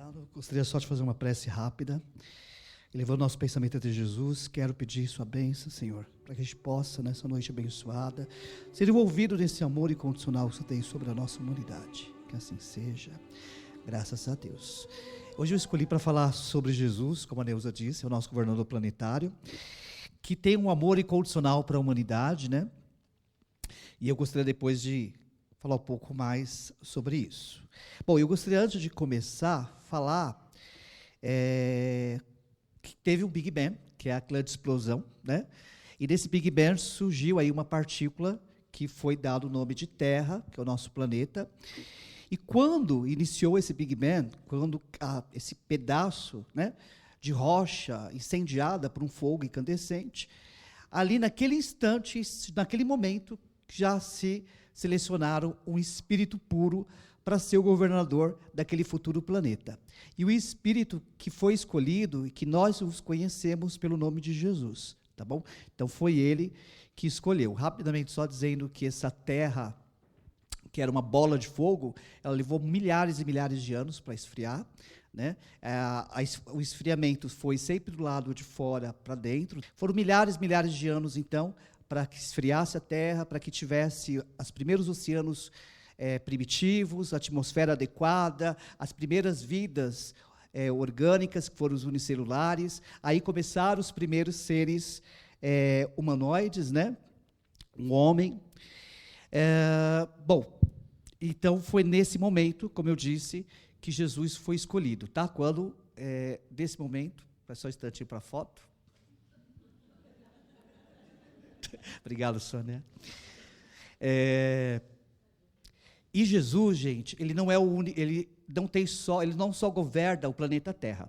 Obrigado. Gostaria só de fazer uma prece rápida. Elevando nosso pensamento até Jesus, quero pedir sua bênção, Senhor, para que a gente possa, nessa noite abençoada, ser envolvido nesse amor incondicional que você tem sobre a nossa humanidade. Que assim seja, graças a Deus. Hoje eu escolhi para falar sobre Jesus, como a Neuza disse, é o nosso governador planetário, que tem um amor incondicional para a humanidade, né? E eu gostaria depois de falar um pouco mais sobre isso. Bom, eu gostaria, antes de começar, falar que teve um Big Bang, que é a grande explosão, né? E desse Big Bang surgiu aí uma partícula que foi dado o nome de Terra, que é o nosso planeta. E quando iniciou esse Big Bang, quando esse pedaço, né, de rocha incendiada por um fogo incandescente, ali naquele instante, naquele momento, já se selecionaram um espírito puro para ser o governador daquele futuro planeta. E o espírito que foi escolhido e que nós os conhecemos pelo nome de Jesus, tá bom? Então foi ele que escolheu. Rapidamente só dizendo que essa terra, que era uma bola de fogo, ela levou milhares e milhares de anos para esfriar, né? O esfriamento foi sempre do lado de fora para dentro. Foram milhares e milhares de anos, então, para que esfriasse a Terra, para que tivesse os primeiros oceanos primitivos, a atmosfera adequada, as primeiras vidas orgânicas, que foram os unicelulares. Aí começaram os primeiros seres humanoides, né? Um homem. Bom, então foi nesse momento, como eu disse, que Jesus foi escolhido, tá? Quando, desse momento, só um instantinho para a foto. Obrigado, Sônia. E Jesus, gente, ele não é o único, ele não só governa o planeta Terra.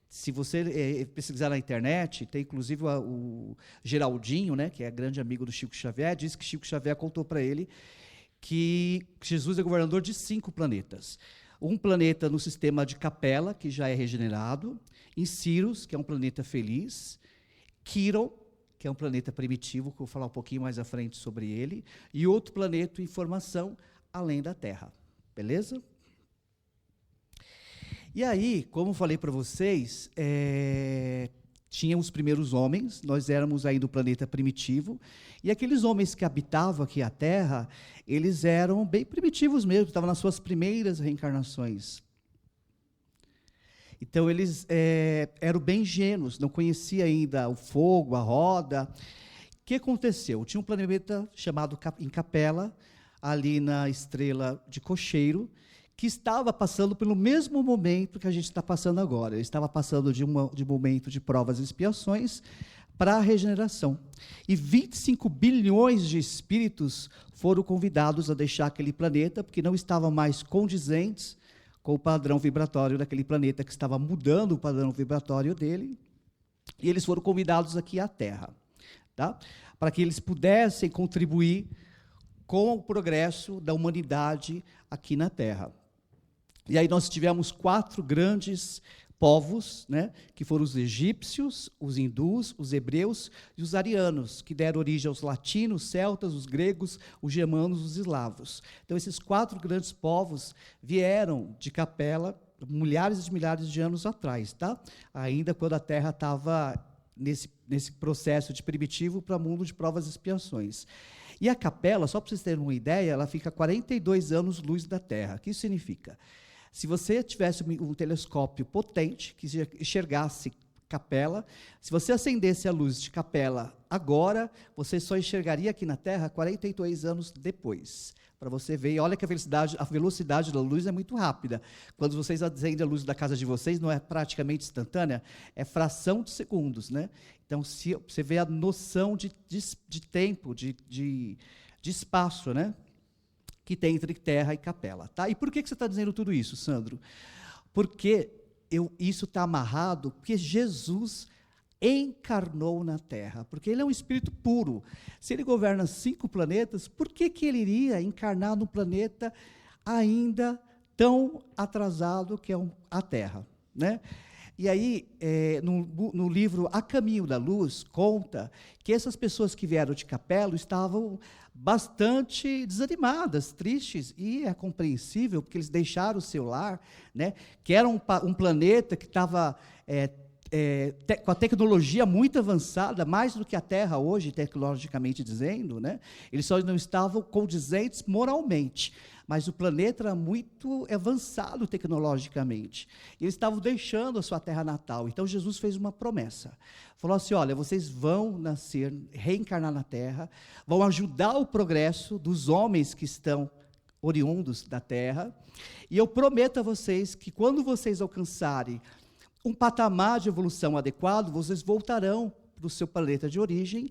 Se você pesquisar na internet, tem inclusive o Geraldinho, né, que é grande amigo do Chico Xavier, diz que Chico Xavier contou para ele que Jesus é governador de 5 planetas. Um planeta no sistema de Capela, que já é regenerado, em Sirius, que é um planeta feliz, Quiron, que é um planeta primitivo, que eu vou falar um pouquinho mais à frente sobre ele, e outro planeta em formação, além da Terra. Beleza? E aí, como falei para vocês, tinha os primeiros homens, nós éramos aí do planeta primitivo, e aqueles homens que habitavam aqui a Terra, eles eram bem primitivos mesmo, estavam nas suas primeiras reencarnações. Então, eles eram bem ingênuos, não conheciam ainda o fogo, a roda. O que aconteceu? Tinha um planeta chamado em Capela, ali na estrela de Cocheiro, que estava passando pelo mesmo momento que a gente está passando agora. Ele estava passando de um momento de provas e expiações para a regeneração. E 25 bilhões de espíritos foram convidados a deixar aquele planeta, porque não estavam mais condizentes com o padrão vibratório daquele planeta, que estava mudando o padrão vibratório dele, e eles foram convidados aqui à Terra, tá? Para que eles pudessem contribuir com o progresso da humanidade aqui na Terra. E aí nós tivemos 4 grandes povos, né, que foram os egípcios, os hindus, os hebreus e os arianos, que deram origem aos latinos, celtas, os gregos, os germanos, os eslavos. Então, esses 4 grandes povos vieram de Capela milhares e milhares de anos atrás, tá? Ainda quando a Terra estava nesse processo de primitivo para mundo de provas e expiações. E a Capela, só para vocês terem uma ideia, ela fica a 42 anos-luz da Terra. O que isso significa? Se você tivesse um telescópio potente, que enxergasse Capela, se você acendesse a luz de Capela agora, você só enxergaria aqui na Terra 42 anos depois. Para você ver, e olha que a velocidade da luz é muito rápida. Quando vocês acendem a luz da casa de vocês, não é praticamente instantânea, é fração de segundos, né? Então, se você vê a noção de tempo, de espaço, né, que tem entre Terra e Capela. Tá? E por que você está dizendo tudo isso, Sandro? Porque isso está amarrado, porque Jesus encarnou na Terra, porque ele é um espírito puro. Se ele governa 5 planetas, por que ele iria encarnar no planeta ainda tão atrasado que é a Terra, né? E aí, no livro A Caminho da Luz, conta que essas pessoas que vieram de Capela estavam bastante desanimadas, tristes, e é compreensível, porque eles deixaram o seu lar, né, que era um planeta que estava com a tecnologia muito avançada, mais do que a Terra hoje, tecnologicamente dizendo, né? Eles só não estavam condizentes moralmente, mas o planeta era muito avançado tecnologicamente. E eles estavam deixando a sua terra natal. Então, Jesus fez uma promessa. Falou assim, olha, vocês vão nascer, reencarnar na Terra, vão ajudar o progresso dos homens que estão oriundos da Terra, e eu prometo a vocês que quando vocês alcançarem um patamar de evolução adequado, vocês voltarão para o seu planeta de origem,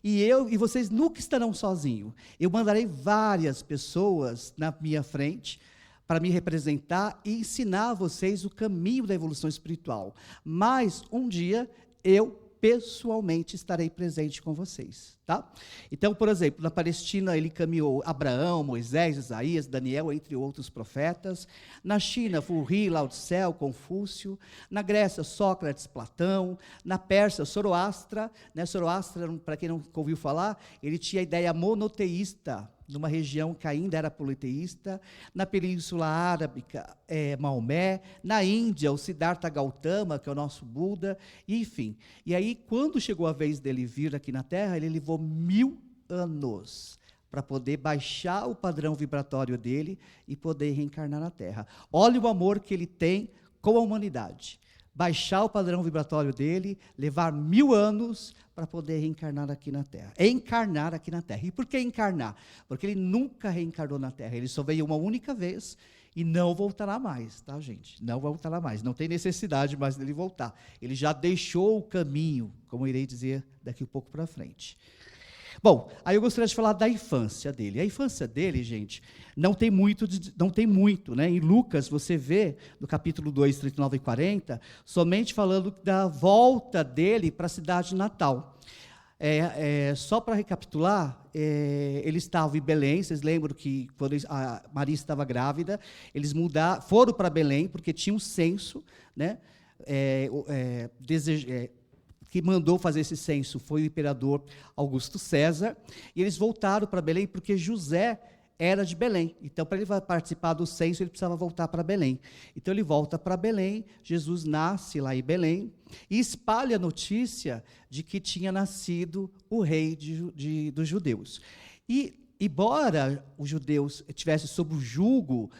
e vocês nunca estarão sozinhos. Eu mandarei várias pessoas na minha frente para me representar e ensinar a vocês o caminho da evolução espiritual. Mas um dia eu pessoalmente estarei presente com vocês, tá? Então, por exemplo, na Palestina ele encaminhou Abraão, Moisés, Isaías, Daniel, entre outros profetas. Na China, Furri, Lao Tse, Confúcio. Na Grécia, Sócrates, Platão. Na Pérsia, Zoroastra, né? Zoroastra, para quem não ouviu falar, ele tinha a ideia monoteísta, numa região que ainda era politeísta. Na Península Arábica, Maomé. Na Índia, o Siddhartha Gautama, que é o nosso Buda, enfim. E aí, quando chegou a vez dele vir aqui na Terra, ele levou 1000 anos para poder baixar o padrão vibratório dele e poder reencarnar na Terra. Olha o amor que ele tem com a humanidade. Baixar o padrão vibratório dele, levar 1000 anos para poder reencarnar aqui na Terra. Encarnar aqui na Terra. E por que encarnar? Porque ele nunca reencarnou na Terra. Ele só veio uma única vez e não voltará mais, tá, gente? Não voltará mais. Não tem necessidade mais dele voltar. Ele já deixou o caminho, como eu irei dizer daqui um pouco para frente. Bom, aí eu gostaria de falar da infância dele. A infância dele, gente, não tem muito, né? Em Lucas, você vê, no capítulo 2, 39 e 40, somente falando da volta dele para a cidade natal. Só para recapitular, ele estava em Belém. Vocês lembram que quando a Maria estava grávida, eles foram para Belém, porque tinha um censo, né? Que mandou fazer esse censo foi o imperador Augusto César, e eles voltaram para Belém porque José era de Belém. Então, para ele participar do censo, ele precisava voltar para Belém. Então, ele volta para Belém, Jesus nasce lá em Belém, e espalha a notícia de que tinha nascido o rei dos judeus. E, embora os judeus estivessem sob o jugo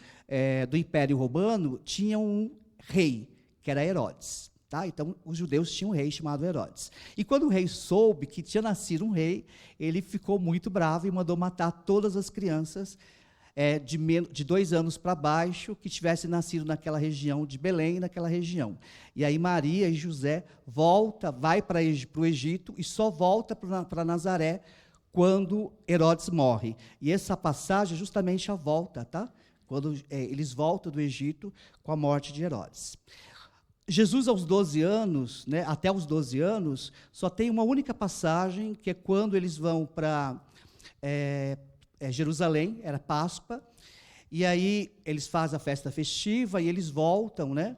do Império Romano, tinha um rei, que era Herodes. Tá? Então, os judeus tinham um rei chamado Herodes. E quando o rei soube que tinha nascido um rei, ele ficou muito bravo e mandou matar todas as crianças de 2 anos para baixo que tivessem nascido naquela região de Belém, naquela região. E aí Maria e José vai para o Egito e só volta para Nazaré quando Herodes morre. E essa passagem é justamente a volta, tá? Quando eles voltam do Egito com a morte de Herodes. Jesus, aos 12 anos, né, até os 12 anos, só tem uma única passagem, que é quando eles vão para Jerusalém, era Páscoa, e aí eles fazem a festa festiva, e eles voltam, né,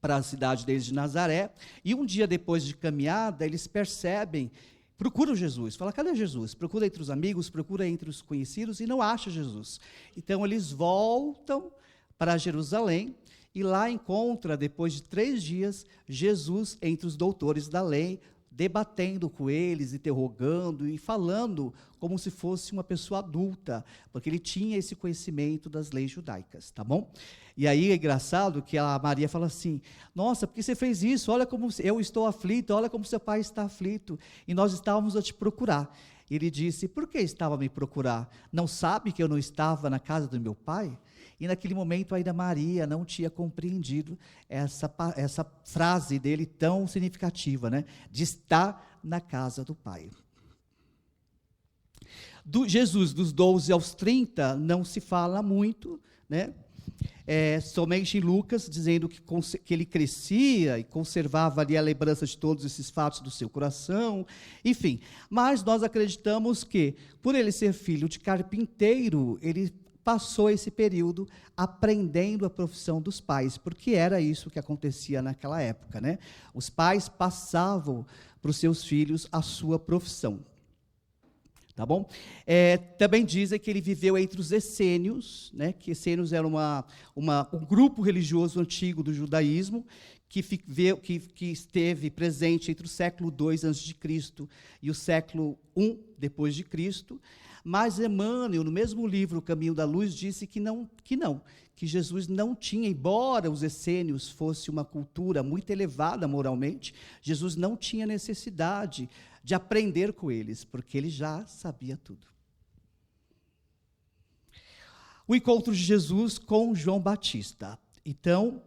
para a cidade deles de Nazaré, e um dia depois de caminhada, eles percebem, procuram Jesus, falam, cadê Jesus? Procura entre os amigos, procura entre os conhecidos, e não acha Jesus. Então, eles voltam para Jerusalém, e lá encontra, depois de 3 dias, Jesus entre os doutores da lei, debatendo com eles, interrogando e falando como se fosse uma pessoa adulta, porque ele tinha esse conhecimento das leis judaicas, tá bom? E aí é engraçado que a Maria fala assim, nossa, por que você fez isso? Olha como eu estou aflito, olha como seu pai está aflito, e nós estávamos a te procurar. E ele disse, por que estava a me procurar? Não sabe que eu não estava na casa do meu pai? E naquele momento ainda Maria não tinha compreendido essa frase dele tão significativa, né? De estar na casa do Pai. Jesus, dos 12 aos 30, não se fala muito, né? Somente em Lucas, dizendo que ele crescia e conservava ali a lembrança de todos esses fatos do seu coração, enfim. Mas nós acreditamos que, por ele ser filho de carpinteiro, ele passou esse período aprendendo a profissão dos pais, porque era isso que acontecia naquela época, né? Os pais passavam para os seus filhos a sua profissão. tá bom? Também dizem que ele viveu entre os essênios, né, que essênios era um grupo religioso antigo do judaísmo, que esteve presente entre o século II a.C. e o século I depois de Cristo. Mas Emmanuel, no mesmo livro, O Caminho da Luz, disse que Jesus não tinha, embora os essênios fosse uma cultura muito elevada moralmente, Jesus não tinha necessidade de aprender com eles, porque ele já sabia tudo. O encontro de Jesus com João Batista. Então,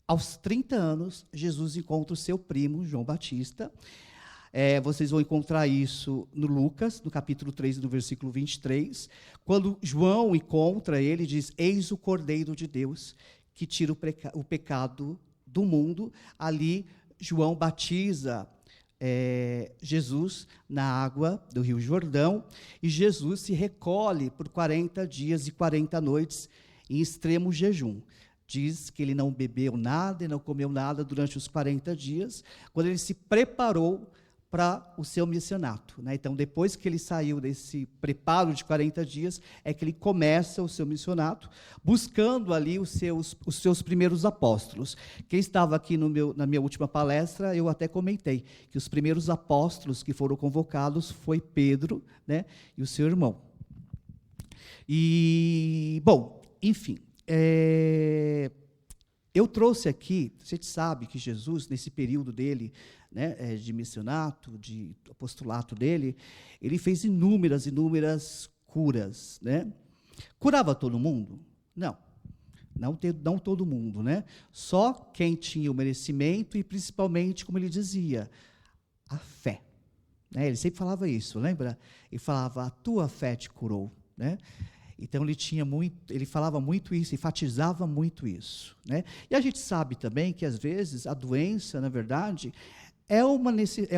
aos 30 anos, Jesus encontra o seu primo, João Batista. Vocês vão encontrar isso no Lucas, no capítulo 3, no versículo 23. Quando João encontra ele, diz: eis o Cordeiro de Deus, que tira o pecado do mundo. Ali, João batiza Jesus na água do Rio Jordão, e Jesus se recolhe por 40 dias e 40 noites em extremo jejum. Diz que ele não bebeu nada e não comeu nada durante os 40 dias, quando ele se preparou para o seu missionato, né? Então, depois que ele saiu desse preparo de 40 dias, é que ele começa o seu missionato, buscando ali os seus primeiros apóstolos. Quem estava aqui na minha última palestra, eu até comentei que os primeiros apóstolos que foram convocados foi Pedro, né, e o seu irmão. E, bom, enfim, eu trouxe aqui, você sabe que Jesus, nesse período dele, né, de missionato, de apostolato dele, ele fez inúmeras curas, né? Curava todo mundo? Não todo mundo, né? Só quem tinha o merecimento e, principalmente, como ele dizia, a fé. Né? Ele sempre falava isso, lembra? Ele falava: a tua fé te curou, né? Então, ele falava muito isso, enfatizava muito isso, né? E a gente sabe também que, às vezes, a doença, na verdade, é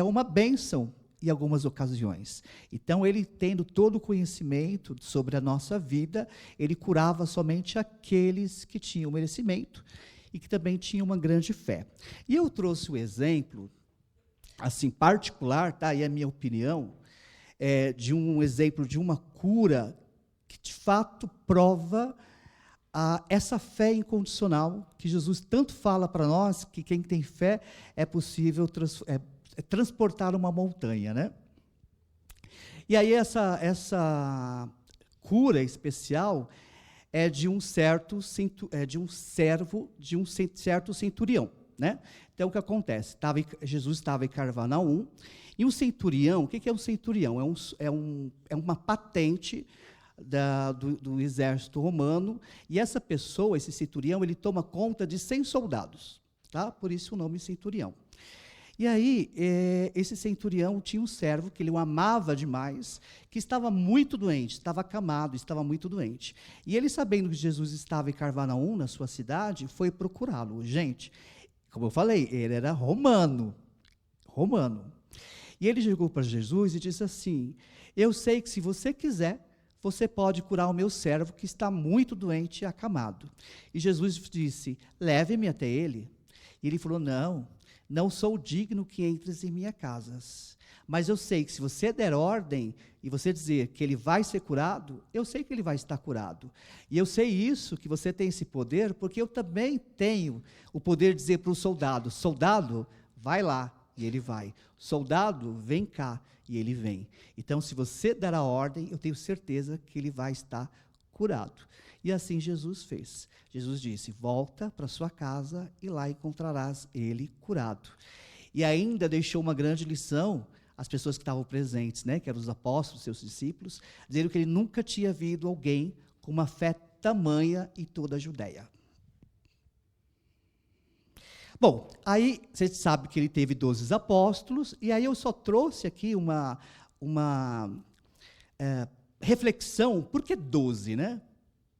uma bênção em algumas ocasiões. Então, ele, tendo todo o conhecimento sobre a nossa vida, ele curava somente aqueles que tinham merecimento e que também tinham uma grande fé. E eu trouxe o exemplo, assim, particular, tá? E a minha opinião, de um exemplo de uma cura que, de fato, prova essa fé incondicional que Jesus tanto fala para nós, que quem tem fé é possível transportar uma montanha, né? E aí essa cura especial é de um certo servo de um certo centurião, né? Então, o que acontece? Jesus estava em Cafarnaum, e um centurião, o que é um centurião? É uma patente do exército romano, e essa pessoa, esse centurião, ele toma conta de 100 soldados, tá? Por isso o nome centurião. E aí, esse centurião tinha um servo que ele o amava demais, que estava muito doente, estava acamado, estava muito doente. E ele, sabendo que Jesus estava em Cafarnaum, na sua cidade, foi procurá-lo. Gente, como eu falei, ele era romano. E ele chegou para Jesus e disse assim: eu sei que, se você quiser, você pode curar o meu servo que está muito doente e acamado. E Jesus disse: leve-me até ele. E ele falou: não sou digno que entres em minha casa, mas eu sei que, se você der ordem e você dizer que ele vai ser curado, eu sei que ele vai estar curado. E eu sei isso, que você tem esse poder, porque eu também tenho o poder de dizer para o soldado: soldado, vai lá, e ele vai. Soldado, vem cá, e ele vem. Então, se você der a ordem, eu tenho certeza que ele vai estar curado. E assim Jesus fez. Jesus disse: volta para sua casa e lá encontrarás ele curado. E ainda deixou uma grande lição às pessoas que estavam presentes, né, que eram os apóstolos, seus discípulos, dizendo que ele nunca tinha visto alguém com uma fé tamanha em toda a Judéia. Bom, aí você sabe que ele teve 12 apóstolos, e aí eu só trouxe aqui uma reflexão. Por que 12, né?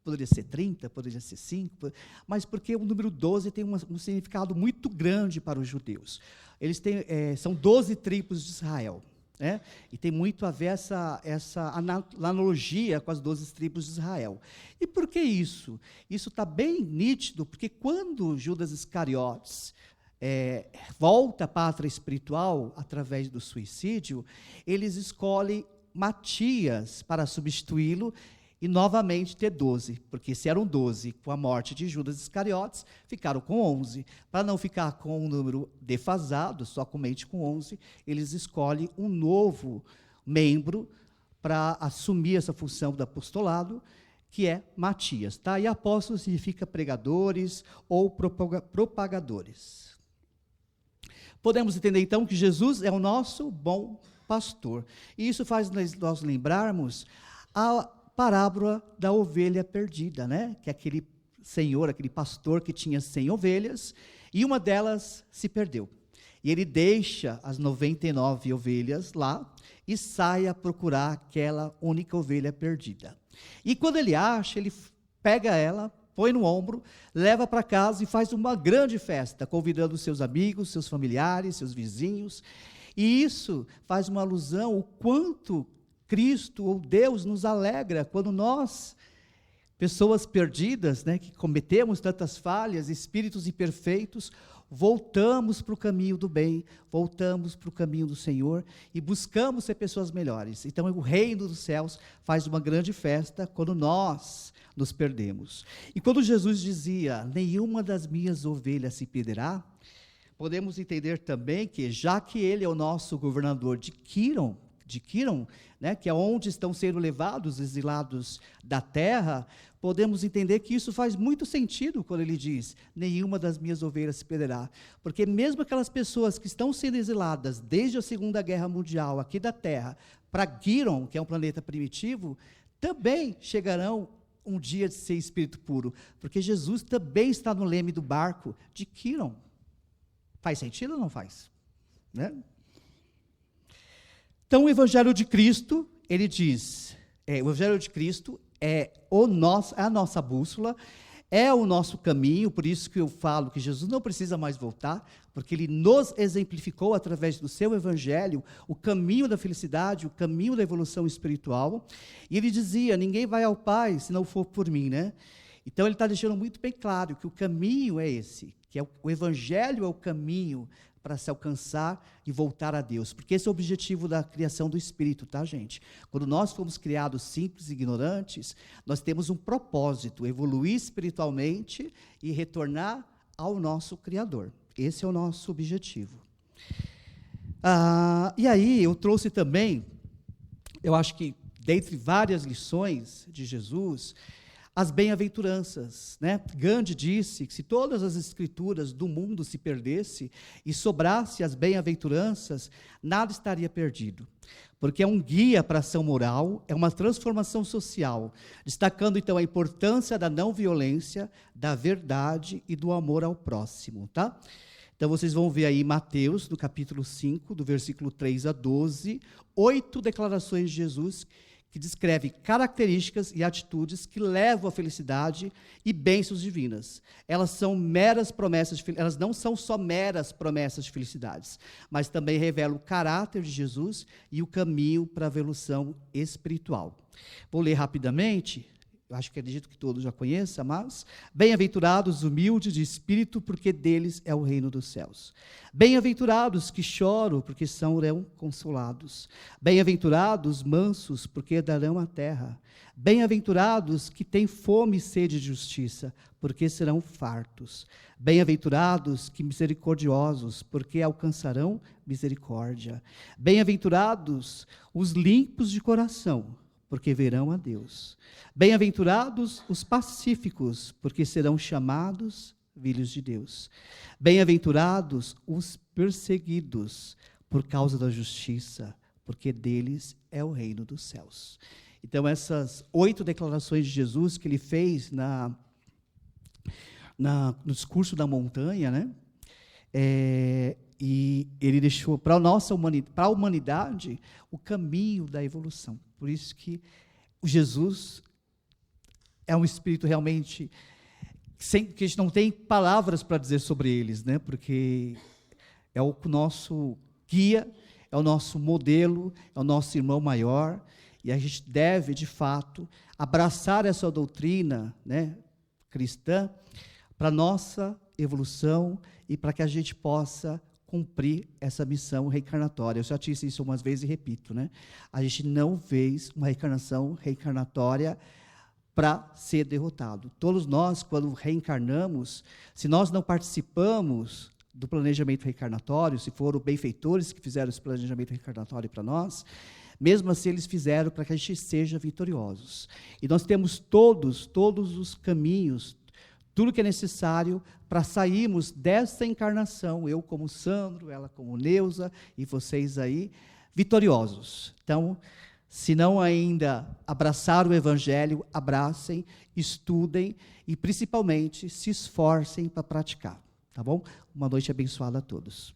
Poderia ser 30, poderia ser 5, mas porque o número 12 tem um significado muito grande para os judeus. Eles são 12 tribos de Israel, né? E tem muito a ver essa analogia com as 12 tribos de Israel. E por que isso? Isso está bem nítido, porque quando Judas Iscariotes volta à pátria espiritual através do suicídio, eles escolhem Matias para substituí-lo e novamente ter 12, porque se eram 12 com a morte de Judas Iscariotes, ficaram com 11. Para não ficar com um número defasado, somente com 11, eles escolhem um novo membro para assumir essa função do apostolado, que é Matias. Tá? E apóstolo significa pregadores ou propagadores. Podemos entender, então, que Jesus é o nosso bom pastor. E isso faz nós lembrarmos a parábola da ovelha perdida, né? Que é aquele senhor, aquele pastor que tinha 100 ovelhas, e uma delas se perdeu. E ele deixa as 99 ovelhas lá e sai a procurar aquela única ovelha perdida. E quando ele acha, ele pega ela, põe no ombro, leva para casa e faz uma grande festa, convidando seus amigos, seus familiares, seus vizinhos. E isso faz uma alusão ao quanto Cristo ou Deus nos alegra quando nós, pessoas perdidas, né, que cometemos tantas falhas, espíritos imperfeitos, voltamos para o caminho do bem, voltamos para o caminho do Senhor e buscamos ser pessoas melhores. Então, o reino dos céus faz uma grande festa quando nós nos perdemos. E quando Jesus dizia, nenhuma das minhas ovelhas se perderá, podemos entender também que, já que ele é o nosso governador de Quiron, né, que é onde estão sendo levados os exilados da terra, podemos entender que isso faz muito sentido quando ele diz, nenhuma das minhas ovelhas se perderá, porque mesmo aquelas pessoas que estão sendo exiladas desde a Segunda Guerra Mundial aqui da terra, para Quiron, que é um planeta primitivo, também chegarão um dia de ser espírito puro, porque Jesus também está no leme do barco de Quiron. Faz sentido ou não faz? Né? Então, o Evangelho de Cristo, ele diz, o Evangelho de Cristo é a nossa bússola, é o nosso caminho, por isso que eu falo que Jesus não precisa mais voltar, porque ele nos exemplificou através do seu Evangelho o caminho da felicidade, o caminho da evolução espiritual, e ele dizia, ninguém vai ao Pai se não for por mim, né? Então, ele está deixando muito bem claro que o caminho é esse, que o Evangelho é o caminho para se alcançar e voltar a Deus, porque esse é o objetivo da criação do Espírito, tá, gente? Quando nós fomos criados simples e ignorantes, nós temos um propósito, evoluir espiritualmente e retornar ao nosso Criador. Esse é o nosso objetivo. E aí, eu trouxe também, eu acho que, dentre várias lições de Jesus, as bem-aventuranças, né? Gandhi disse que se todas as escrituras do mundo se perdesse e sobrasse as bem-aventuranças, nada estaria perdido, porque é um guia para a ação moral, é uma transformação social, destacando então a importância da não violência, da verdade e do amor ao próximo, tá? Então vocês vão ver aí Mateus, no capítulo 5, do versículo 3 a 12, 8 declarações de Jesus que descreve características e atitudes que levam à felicidade e bênçãos divinas. Elas são meras promessas, elas não são só meras promessas de felicidades, mas também revelam o caráter de Jesus e o caminho para a evolução espiritual. Vou ler rapidamente. Eu acho que acredito que todos já conheçam, mas bem-aventurados os humildes de espírito, porque deles é o reino dos céus. Bem-aventurados que choram, porque serão consolados. Bem-aventurados mansos, porque herdarão a terra. Bem-aventurados que têm fome e sede de justiça, porque serão fartos. Bem-aventurados que misericordiosos, porque alcançarão misericórdia. Bem-aventurados os limpos de coração, porque verão a Deus. Bem-aventurados os pacíficos, porque serão chamados filhos de Deus. Bem-aventurados os perseguidos por causa da justiça, porque deles é o reino dos céus. Então, essas 8 declarações de Jesus que ele fez no discurso da montanha, né? E ele deixou para a humanidade o caminho da evolução. Por isso que Jesus é um espírito realmente que a gente não tem palavras para dizer sobre eles, né? Porque é o nosso guia, é o nosso modelo, é o nosso irmão maior, e a gente deve, de fato, abraçar essa doutrina, né, cristã para a nossa evolução e para que a gente possa cumprir essa missão reencarnatória. Eu já disse isso umas vezes e repito, né? A gente não fez uma reencarnação reencarnatória para ser derrotado. Todos nós, quando reencarnamos, se nós não participamos do planejamento reencarnatório, se foram benfeitores que fizeram esse planejamento reencarnatório para nós, mesmo assim eles fizeram para que a gente seja vitoriosos. E nós temos todos os caminhos, tudo que é necessário para sairmos dessa encarnação, eu como Sandro, ela como Neuza e vocês aí, vitoriosos. Então, se não ainda abraçaram o Evangelho, abracem, estudem e, principalmente, se esforcem para praticar. Tá bom? Uma noite abençoada a todos.